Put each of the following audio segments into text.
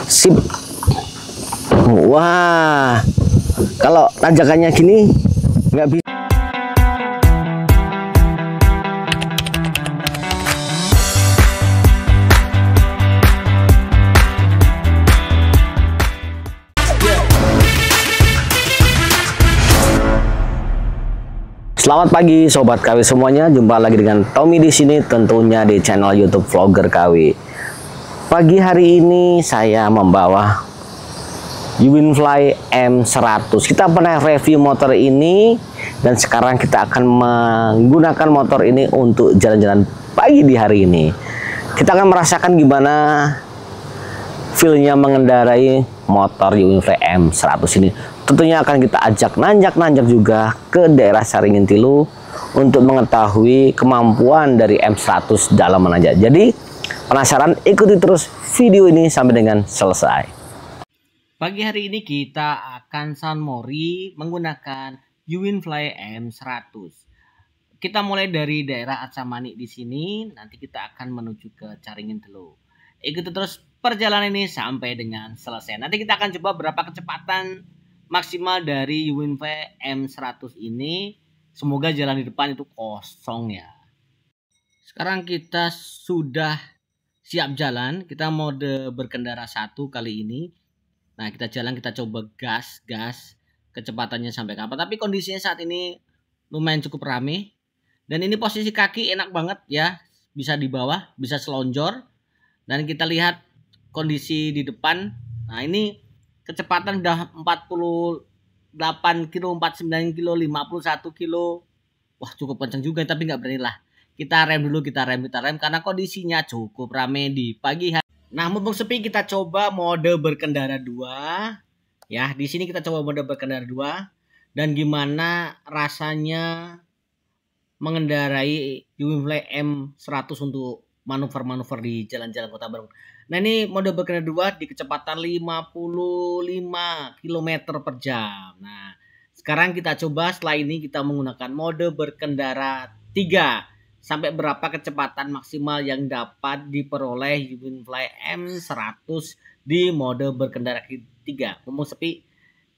Sip. Wah, kalau tanjakannya gini nggak bisa. Selamat pagi sobat KW semuanya, jumpa lagi dengan Tommy di sini, tentunya di channel YouTube Vlogger KW. Pagi hari ini saya membawa Uwinfly M100. Kita pernah review motor ini dan sekarang kita akan menggunakan motor ini untuk jalan-jalan pagi di hari ini. Kita akan merasakan gimana feel-nya mengendarai motor Uwinfly M100 ini. Tentunya akan kita ajak nanjak-nanjak juga ke daerah Caringin Tilu untuk mengetahui kemampuan dari M100 dalam menanjak. Jadi penasaran? Ikuti terus video ini sampai dengan selesai. Pagi hari ini kita akan sunmori menggunakan Uwinfly M100. Kita mulai dari daerah Acamani di sini, nanti kita akan menuju ke Caringin Tilu. Ikuti terus perjalanan ini sampai dengan selesai. Nanti kita akan coba berapa kecepatan maksimal dari Uwinfly M100 ini. Semoga jalan di depan itu kosong ya. Sekarang kita sudah siap jalan. Kita mode berkendara 1 kali ini. Nah, kita jalan, kita coba gas kecepatannya sampai kapan. Tapi kondisinya saat ini lumayan cukup rame. Dan ini posisi kaki enak banget ya. Bisa di bawah, bisa selonjor. Dan kita lihat kondisi di depan. Nah, ini kecepatan udah 48 kilo, 49 kilo, 51 kilo. Wah, cukup kencang juga, tapi nggak berani lah. Kita rem dulu, kita rem karena kondisinya cukup rame di pagi hari. Nah, mumpung sepi kita coba mode berkendara 2. Ya, di sini kita coba mode berkendara 2 dan gimana rasanya mengendarai Uwinfly M100 untuk manuver-manuver di jalan-jalan Kota Bandung. Nah, ini mode berkendara 2 di kecepatan 55 km per jam. Nah, sekarang kita coba setelah ini kita menggunakan mode berkendara 3. Sampai berapa kecepatan maksimal yang dapat diperoleh Uwinfly M100 di mode berkendara 3. Mumpung sepi,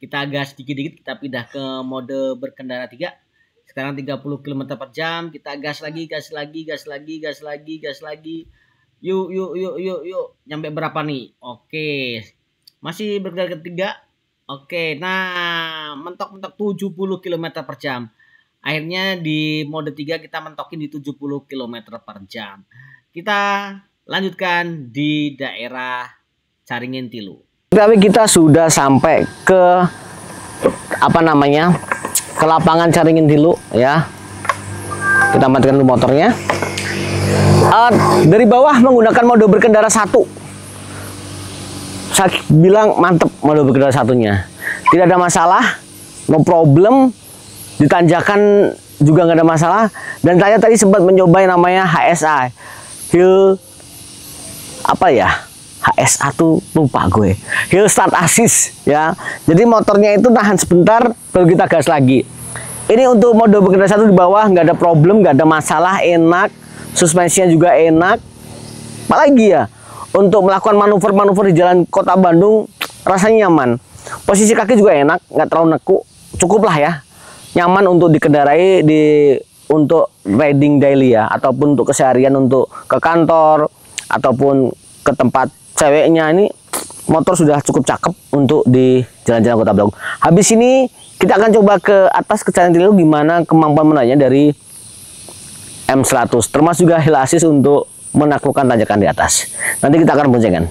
kita gas dikit-dikit, kita pindah ke mode berkendara 3. Sekarang 30 km per jam, kita gas lagi. Yuk. Nyampe berapa nih? Oke. Masih berkendara ketiga. Oke. Nah, mentok-mentok 70 km per jam. Akhirnya di mode 3 kita mentokin di 70 km per jam. Kita lanjutkan di daerah Caringin Tilu. Tapi kita sudah sampai ke ke lapangan Caringin Tilu ya. Kita matikan dulu motornya. Dari bawah menggunakan mode berkendara 1. Saya bilang mantep mode berkendara 1-nya. Tidak ada masalah, no problem. Ditanjakan juga nggak ada masalah. Dan saya tadi sempat mencoba yang namanya HSA, Hill HSA tuh lupa gue. Hill Start Assist ya. Jadi motornya itu nahan sebentar baru kita gas lagi. Ini untuk mode berkendara 1 di bawah nggak ada problem, nggak ada masalah, enak. Suspensinya juga enak. Apalagi ya, untuk melakukan manuver-manuver di jalan Kota Bandung rasanya nyaman. Posisi kaki juga enak, nggak terlalu nekuk. Cukup lah ya, nyaman untuk dikendarai untuk riding daily ya, ataupun untuk keseharian, untuk ke kantor ataupun ke tempat ceweknya. Ini motor sudah cukup cakep untuk di jalan-jalan Kota Bandung. Habis ini kita akan coba ke atas ke Caringin Tilu gimana kemampuan menanya dari M100, termasuk juga hill assist untuk menaklukkan tanjakan di atas. Nanti kita akan boncengan.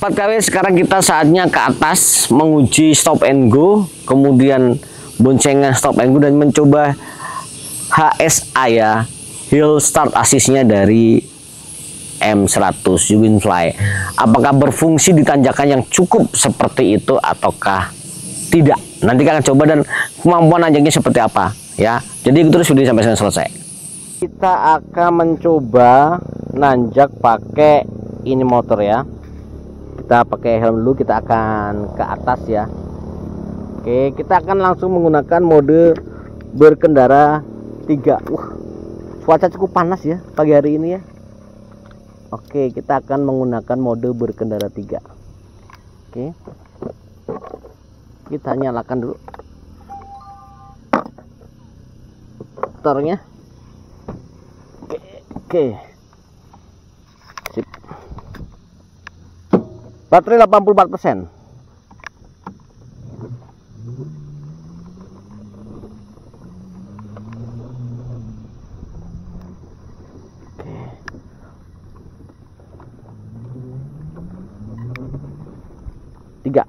KW, sekarang kita saatnya ke atas menguji stop and go, kemudian boncengan stop and go dan mencoba HSA ya, Hill Start Assist-nya dari M100 Uwinfly. Apakah berfungsi di tanjakan yang cukup seperti itu ataukah tidak? Nanti kita akan coba dan kemampuan nanjaknya seperti apa. ya. Jadi ikuti video sampai selesai. Kita akan mencoba nanjak pakai ini motor ya. Kita pakai helm dulu, kita akan ke atas ya. Oke, kita akan langsung menggunakan mode berkendara 3. Cuaca cukup panas ya pagi hari ini ya. Oke, kita akan menggunakan mode berkendara 3. Oke, kita nyalakan dulu motornya. Oke. Sip. Baterai 84%. Tiga.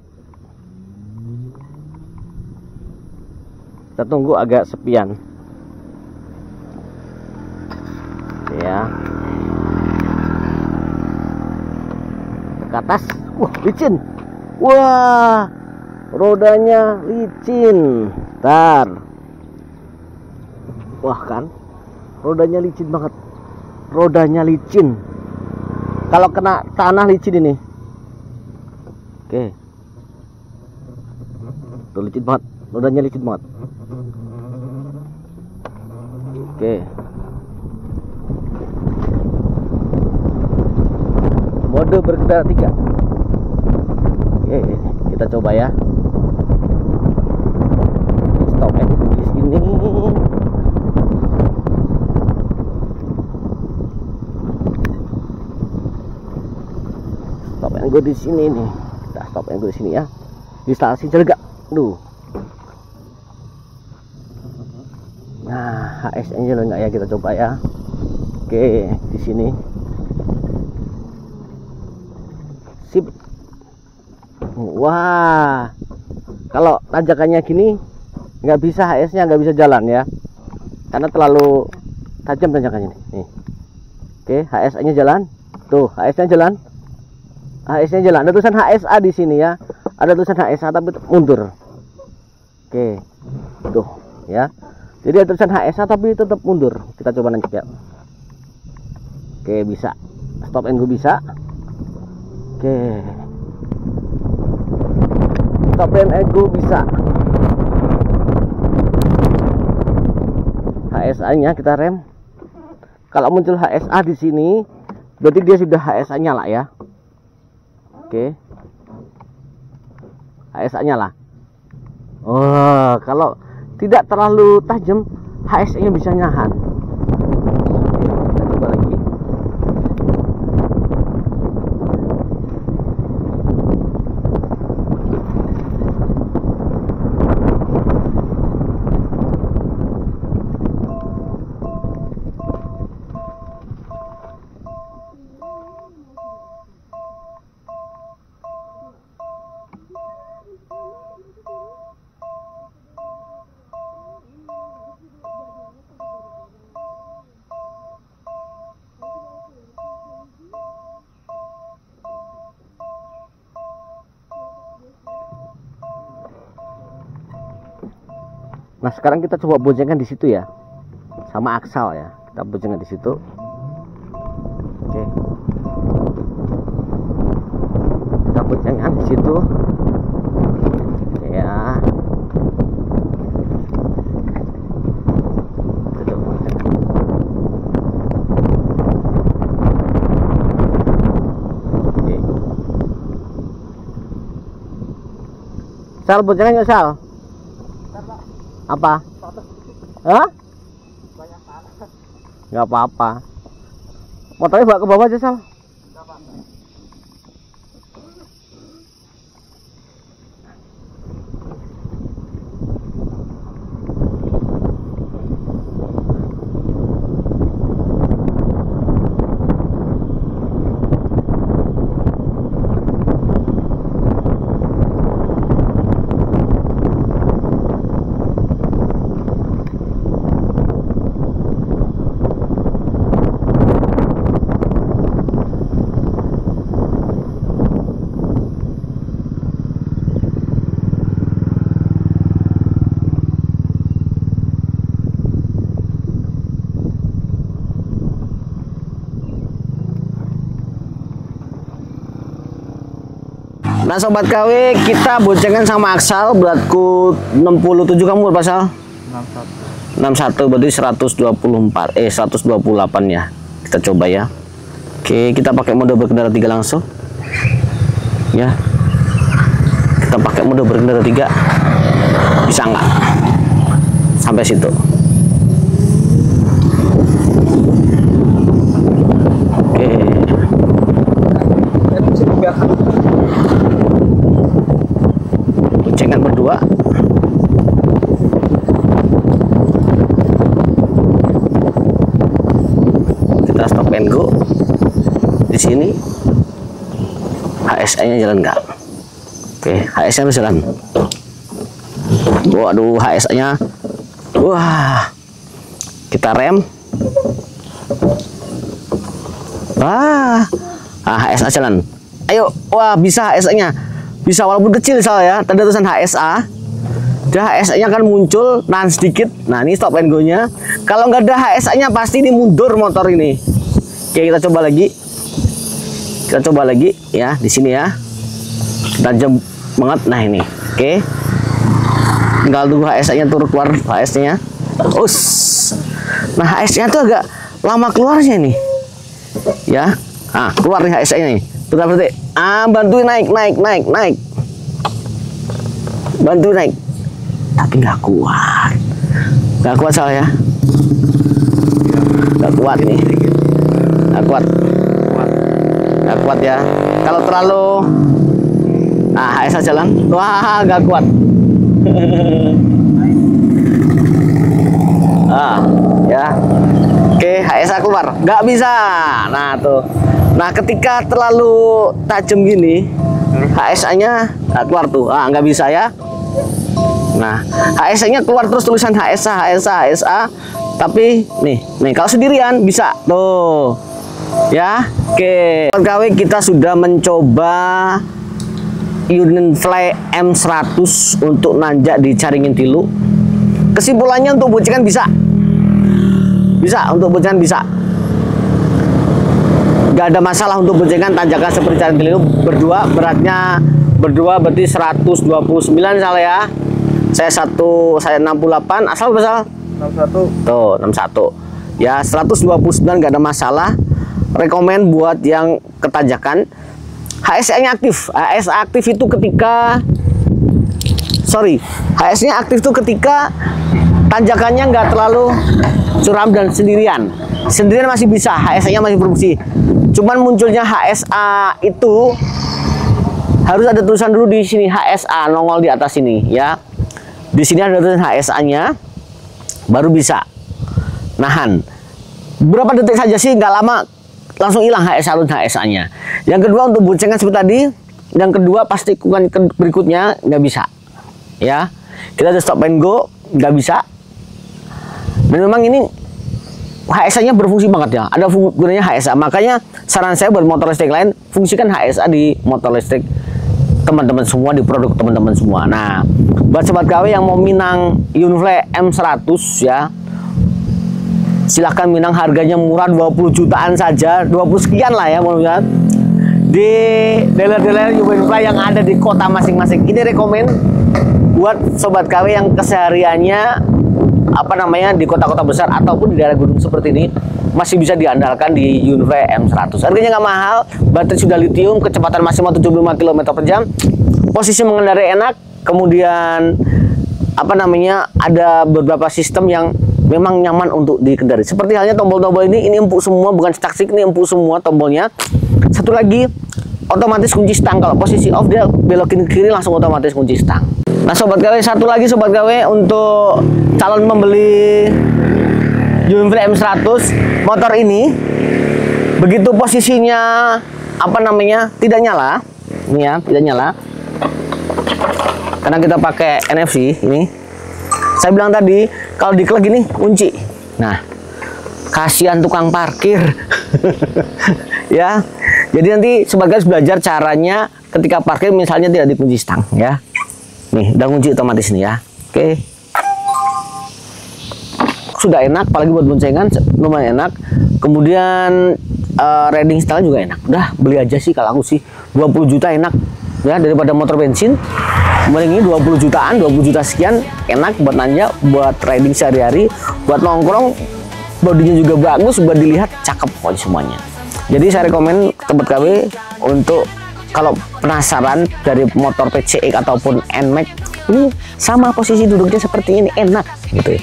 Kita tunggu agak sepian ya. Ke atas. Wah, licin. Wah, rodanya licin. Bentar. Wah kan, rodanya licin banget. Rodanya licin. Kalau kena tanah licin ini. Oke. Tuh, licin banget. Rodanya licin banget. Oke. Mode berkendara 3. Oke, kita coba ya. Stop and go di sini. Stop and go di sini nih. Kita stop and go di sini ya. Di stasiun Cilegak. Duh. Nah, HS nya enggak ya, kita coba ya. Oke, di sini. Sip. Wah, kalau tanjakannya gini nggak bisa, HS-nya nggak bisa jalan ya, karena terlalu tajam tanjakannya nih. Oke, HSA-nya jalan. Tuh, HS-nya jalan. HS-nya jalan. Ada tulisan HSA di sini ya. Ada tulisan HSA tapi mundur. Oke, tuh ya. Jadi ada tulisan HSA tapi tetap mundur. Kita coba nanti ya. Oke, bisa. Stop and go bisa. Oke. Stop and go bisa. HSA-nya kita rem. Kalau muncul HSA di sini, berarti dia sudah HSA nyala ya. Oke. HSA nyala. Oh, kalau tidak terlalu tajam, HSA-nya bisa nahan. Oke, kita coba lagi. Nah, sekarang kita coba boncengan di situ ya, sama aksal ya. Kita boncengan di situ. Oke. Kita boncengan di situ. Ya. Kita coba boncengan. Oke. Sal, boncengan yuk, Sal. Apa? Hah? Nggak apa-apa. Motornya bawa ke bawah aja, Sal. Nah Sobat KW, kita boncengan sama aksal beratku 67, kamu berapa Sal? 61, berarti 128 ya. Kita coba ya. Oke, kita pakai mode berkendara 3 langsung. Ya. Kita pakai mode berkendara 3. Bisa nggak? Sampai situ. Oke. Boncengan berdua. Kita stop and go. Di sini HSA-nya jalan nggak? Oke, HSA-nya jalan. Waduh, HSA-nya. Wah. Kita rem. Wah. Nah, HSA jalan. Ayo, wah bisa HSA-nya. Bisa walaupun kecil soalnya, tadi tulisan HSA. Dia HSA-nya kan muncul, nahan sedikit. Nah, ini stop and go-nya. Kalau nggak ada HSA-nya pasti ini mundur motor ini. Oke, kita coba lagi. Kita coba lagi ya, di sini ya. Tajam banget. Nah, ini. Oke. Tinggal tunggu HSA-nya turun keluar HSA-nya. Us. Nah, HSA-nya tuh agak lama keluarnya nih. Ya. Ah, keluar nih HSA-nya nih. Kita berarti bantuin naik. Bantu naik. Tapi nggak kuat. Nggak kuat Sal ya. Nggak kuat nih. Nggak kuat. Nggak kuat ya. Kalau terlalu HSA jalan. Wah, nggak kuat. Ya. Oke, HSA keluar. Nggak bisa. Nah, tuh. Nah, ketika terlalu tajam gini, HSA-nya keluar tuh. Nggak bisa ya. Nah, HSA-nya keluar terus tulisan HSA. Tapi nih kalau sendirian bisa tuh. Ya. Oke. KW kita sudah mencoba Unifly M100 untuk nanjak di Caringin Tilu. Kesimpulannya untuk boncengan bisa. Untuk boncengan bisa. Gak ada masalah untuk boncengan tanjakan seperti Caringin Tilu berdua, beratnya berdua berarti 129 salah ya. Saya 68, asal berapa? 61. Tuh, 61. Ya, 129 gak ada masalah. Rekomen buat yang ketanjakan. HSA-nya aktif. HSA aktif itu ketika HSA-nya aktif itu ketika tanjakannya nggak terlalu curam dan sendirian. Sendirian masih bisa, HSA-nya masih berfungsi. Cuman munculnya HSA itu harus ada tulisan dulu di sini HSA nongol di atas sini ya. Di sini ada tulisan HSA-nya, baru bisa nahan. Berapa detik saja sih, nggak lama langsung hilang HSA-nya. Yang kedua untuk boncengan seperti tadi. Yang kedua pasti tikungan berikutnya nggak bisa. Ya, kita ada stop and go, nggak bisa. Dan memang ini HSA-nya berfungsi banget ya. Ada gunanya HSA. Makanya saran saya buat motor listrik lain, fungsikan HSA di motor listrik teman-teman semua, di produk teman-teman semua. Nah, buat sobat KW yang mau minang Unifly M100 ya, silahkan minang, harganya murah, 20 jutaan saja, 20 sekian lah ya mudah-mudahan, di dealer-dealer Unifly yang ada di kota masing-masing. Ini rekomen buat sobat KW yang kesehariannya di kota-kota besar ataupun di daerah gunung seperti ini, masih bisa diandalkan di Unifly M100. Harganya nggak mahal, baterai sudah lithium, kecepatan maksimal 75 km per jam, posisi mengendarai enak, kemudian ada beberapa sistem yang memang nyaman untuk dikendari. Seperti halnya tombol-tombol ini empuk semua, bukan stuck-stick, ini empuk semua tombolnya. Satu lagi, otomatis kunci stang. Kalau posisi off dia belokin ke kiri langsung otomatis kunci stang. Nah sobat KW, satu lagi sobat KW untuk calon membeli Unifly M100, motor ini begitu posisinya tidak nyala, ini ya, tidak nyala karena kita pakai NFC ini. Saya bilang tadi kalau diklik gini kunci. Nah, kasihan tukang parkir. Ya. Jadi nanti sebagai belajar caranya ketika parkir misalnya tidak dikunci stang ya. Nih, udah kunci otomatis nih ya. Oke. Sudah enak, apalagi buat boncengan lumayan enak. Kemudian riding style juga enak. Udah beli aja sih kalau aku sih, 20 juta enak. ya daripada motor bensin. Kemudian ini 20 jutaan, 20 juta sekian, enak buat nanya, buat riding sehari-hari, buat nongkrong, bodinya juga bagus, buat dilihat cakep pokoknya semuanya. Jadi saya rekomen tempat KW untuk kalau penasaran dari motor PCX ataupun NMAX, ini sama posisi duduknya seperti ini, enak gitu ya.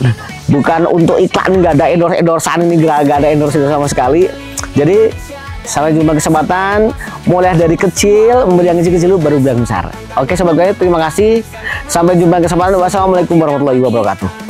Nah, bukan untuk iklan, nggak ada endorse-endorsean, ini nggak ada endorse sama sekali. Jadi sampai jumpa kesempatan, mulai dari kecil, yang kecil-kecil dulu baru bilang besar. Oke sobat KW, terima kasih. Sampai jumpa kesempatan. Wassalamualaikum warahmatullahi wabarakatuh.